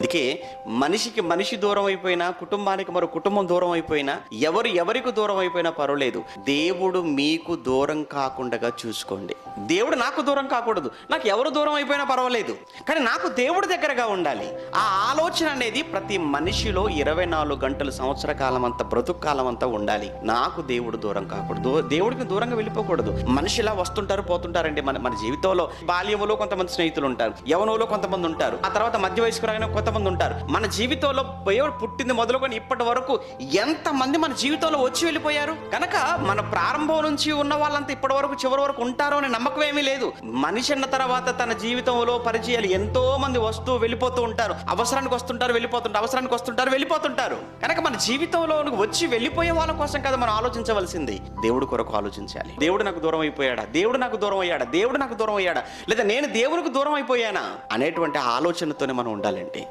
అందుకే మనిషికి మనిషి దూరం అయిపోయినా, కుటుంబానికి మరో కుటుంబం దూరం అయిపోయినా, ఎవరికి దూరం అయిపోయినా పర్వాలేదు, దేవుడు మీకు దూరం కాకుండా చూసుకోండి. దేవుడు నాకు దూరం కాకూడదు, నాకు ఎవరు దూరం అయిపోయినా పర్వాలేదు, కానీ నాకు దేవుడి దగ్గరగా ఉండాలి. ఆ ఆలోచన అనేది ప్రతి మనిషిలో 24 గంటలు, సంవత్సర కాలం అంతా, బ్రతుకు కాలం అంతా ఉండాలి. నాకు దేవుడు దూరం కాకూడదు, దేవుడికి దూరంగా వెళ్ళిపోకూడదు. మనిషిలా వస్తుంటారు, పోతుంటారండి. మన జీవితంలో బాల్యంలో కొంతమంది స్నేహితులు ఉంటారు, యవనంలో కొంతమంది ఉంటారు, ఆ తర్వాత మధ్య వయస్కు రాగానే కొంతమంది ఉంటారు. మన జీవితంలో దేవుడు పుట్టింది మొదలుకొని ఇప్పటి వరకు ఎంతమంది మన జీవితంలో వచ్చి వెళ్ళిపోయారు. కనుక మన ప్రారంభం నుంచి ఉన్న వాళ్ళంతా ఇప్పటి వరకు చివరి వరకు ఉంటారో అనే నమ్మకం ఏమీ లేదు. మనిషి అన్న తర్వాత తన జీవితంలో పరిచయాలు ఎంతో మంది వస్తూ వెళ్ళిపోతూ ఉంటారు. అవసరానికి వస్తుంటారు, వెళ్ళిపోతుంటారు, అవసరానికి వస్తుంటారు, వెళ్ళిపోతుంటారు. కనుక మన జీవితంలో వచ్చి వెళ్ళిపోయే వాళ్ళ కోసం కదా మనం ఆలోచించవలసింది. దేవుడి కొరకు ఆలోచించాలి. దేవుడు నాకు దూరం అయిపోయాడా, దేవుడు నాకు దూరం అయ్యాడా, దేవుడు నాకు దూరం అయ్యాడా, లేదా నేను దేవునికి దూరం అయిపోయానా అనేటువంటి ఆలోచనతోనే మనం ఉండాలండి.